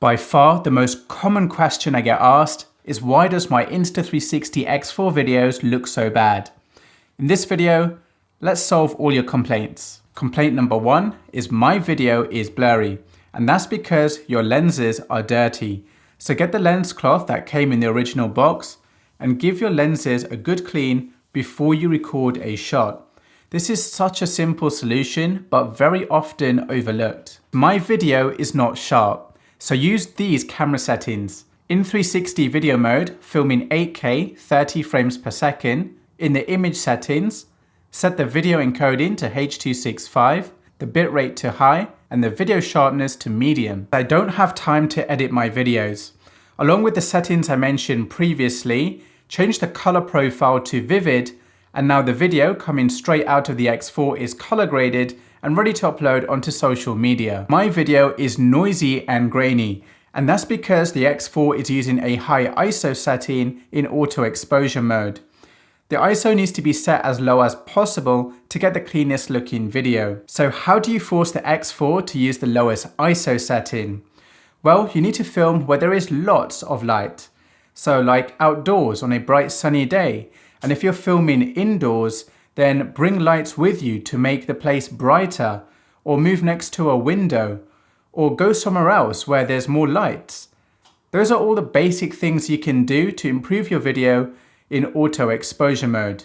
By far, the most common question I get asked is why does my Insta360 X4 videos look so bad? In this video, let's solve all your complaints. Complaint number one is my video is blurry, and that's because your lenses are dirty. So get the lens cloth that came in the original box and give your lenses a good clean before you record a shot. This is such a simple solution, but very often overlooked. My video is not sharp, so use these camera settings. In 360 video mode, filming 8K 30 frames per second. In the image settings, set the video encoding to H.265, the bitrate to high, and the video sharpness to medium. I don't have time to edit my videos. Along with the settings I mentioned previously, change the color profile to vivid, and now the video coming straight out of the X4 is color graded and ready to upload onto social media. My video is noisy and grainy, and that's because the X4 is using a high ISO setting in auto exposure mode. The ISO needs to be set as low as possible to get the cleanest looking video. So how do you force the X4 to use the lowest ISO setting? Well, you need to film where there is lots of light. So like outdoors on a bright sunny day. And if you're filming indoors, then bring lights with you to make the place brighter, or move next to a window, or go somewhere else where there's more lights. Those are all the basic things you can do to improve your video in auto exposure mode.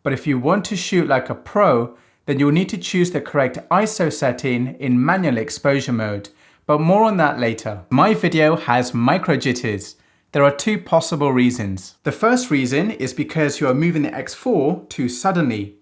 But if you want to shoot like a pro, then you'll need to choose the correct ISO setting in manual exposure mode, but more on that later. My video has micro jitters. There are two possible reasons. The first reason is because you are moving the X4 too suddenly,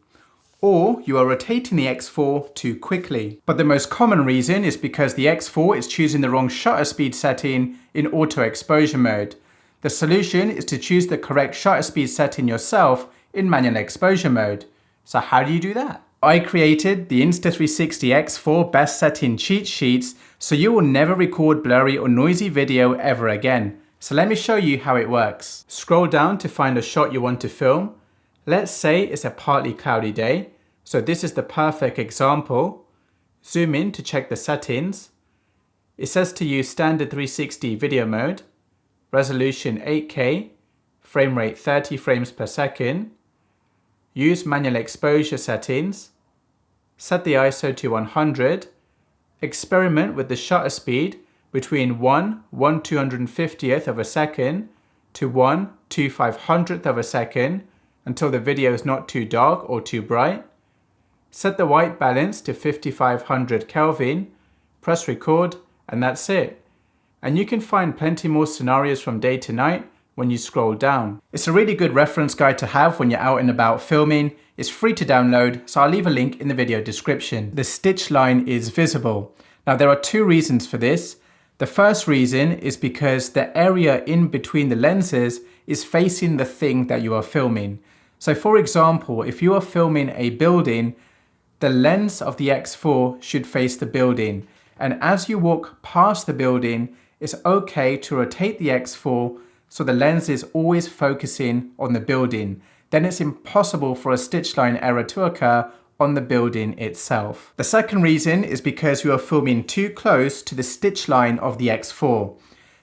or you are rotating the X4 too quickly. But the most common reason is because the X4 is choosing the wrong shutter speed setting in auto exposure mode. The solution is to choose the correct shutter speed setting yourself in manual exposure mode. So how do you do that? I created the Insta360 X4 best setting cheat sheets so you will never record blurry or noisy video ever again. So let me show you how it works. Scroll down to find a shot you want to film. Let's say it's a partly cloudy day. So this is the perfect example. Zoom in to check the settings. It says to use standard 360 video mode, resolution 8K, frame rate 30 frames per second. Use manual exposure settings. Set the ISO to 100. Experiment with the shutter speed between 1/250th of a second to 1/2500th of a second until the video is not too dark or too bright. Set the white balance to 5500 Kelvin, press record, and that's it. And you can find plenty more scenarios from day to night when you scroll down. It's a really good reference guide to have when you're out and about filming. It's free to download, so I'll leave a link in the video description. The stitch line is visible. Now there are two reasons for this. The first reason is because the area in between the lenses is facing the thing that you are filming. So for example, if you are filming a building, the lens of the X4 should face the building. And as you walk past the building, it's okay to rotate the X4 so the lens is always focusing on the building. Then it's impossible for a stitch line error to occur on the building itself. The second reason is because you are filming too close to the stitch line of the X4.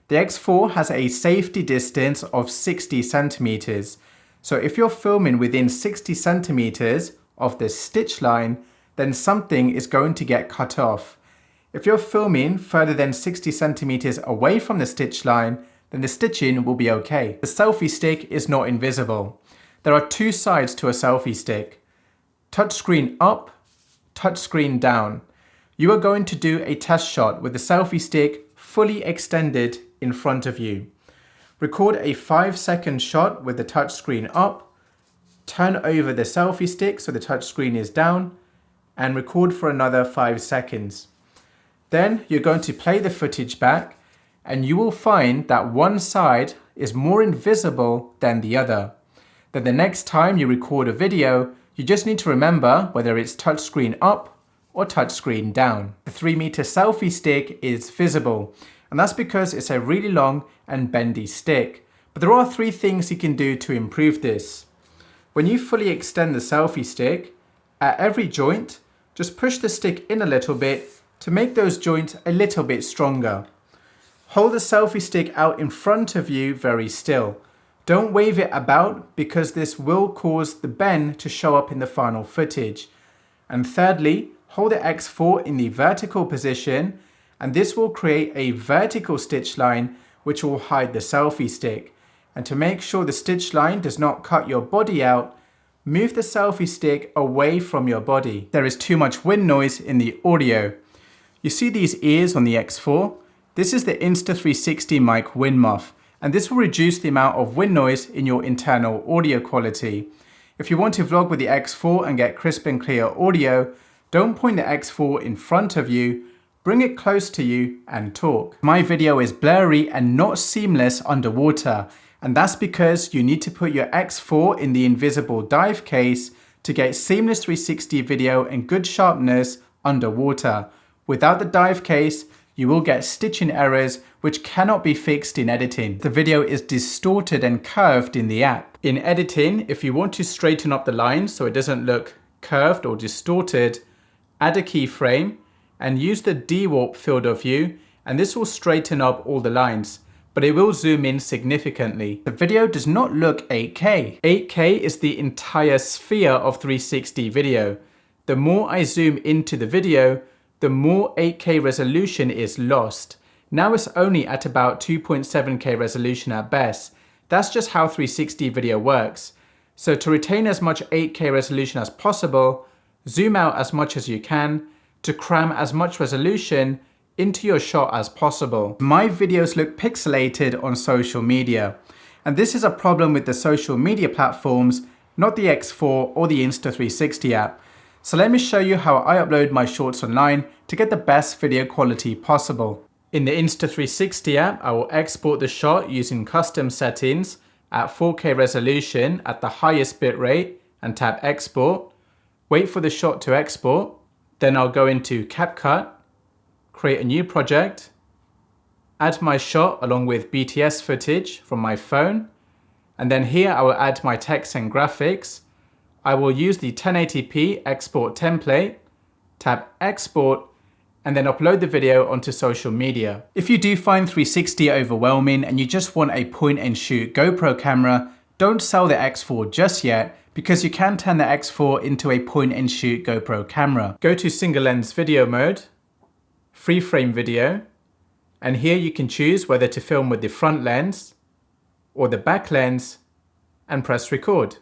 The X4 has a safety distance of 60 centimeters. So if you're filming within 60 centimeters of the stitch line, then something is going to get cut off. If you're filming further than 60 centimeters away from the stitch line, then the stitching will be okay. The selfie stick is not invisible. There are two sides to a selfie stick. Touchscreen up, touchscreen down. You are going to do a test shot with the selfie stick fully extended in front of you. Record a 5-second shot with the touchscreen up, turn over the selfie stick so the touchscreen is down, and record for another 5 seconds. Then you're going to play the footage back, and you will find that one side is more invisible than the other. Then the next time you record a video, you just need to remember whether it's touchscreen up or touchscreen down. The 3-meter selfie stick is visible, and that's because it's a really long and bendy stick. But there are 3 things you can do to improve this. When you fully extend the selfie stick, at every joint, just push the stick in a little bit to make those joints a little bit stronger. Hold the selfie stick out in front of you very still. Don't wave it about because this will cause the bend to show up in the final footage. And thirdly, hold the X4 in the vertical position, and this will create a vertical stitch line which will hide the selfie stick. And to make sure the stitch line does not cut your body out, move the selfie stick away from your body. There is too much wind noise in the audio. You see these ears on the X4? This is the Insta360 mic wind muff, and this will reduce the amount of wind noise in your internal audio quality. If you want to vlog with the X4 and get crisp and clear audio, don't point the X4 in front of you, bring it close to you and talk. My video is blurry and not seamless underwater, and that's because you need to put your X4 in the invisible dive case to get seamless 360 video and good sharpness underwater. Without the dive case, you will get stitching errors which cannot be fixed in editing. The video is distorted and curved in the app. In editing, if you want to straighten up the lines so it doesn't look curved or distorted, add a keyframe and use the dewarp field of view, and this will straighten up all the lines, but it will zoom in significantly. The video does not look 8K. 8K is the entire sphere of 360 video. The more I zoom into the video, the more 8K resolution is lost. Now it's only at about 2.7K resolution at best. That's just how 360 video works. So to retain as much 8K resolution as possible, zoom out as much as you can to cram as much resolution into your shot as possible. My videos look pixelated on social media, and this is a problem with the social media platforms, not the X4 or the Insta360 app. So let me show you how I upload my shorts online to get the best video quality possible. In the Insta360 app, I will export the shot using custom settings at 4K resolution at the highest bitrate and tap export. Wait for the shot to export. Then I'll go into CapCut, create a new project, add my shot along with BTS footage from my phone, and then here I will add my text and graphics. I will use the 1080p export template, tap export, and then upload the video onto social media. If you do find 360 overwhelming and you just want a point and shoot GoPro camera, don't sell the X4 just yet, because you can turn the X4 into a point and shoot GoPro camera. Go to single lens video mode, free frame video, and here you can choose whether to film with the front lens or the back lens and press record.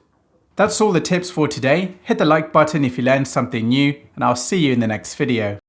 That's all the tips for today. Hit the like button if you learned something new, and I'll see you in the next video.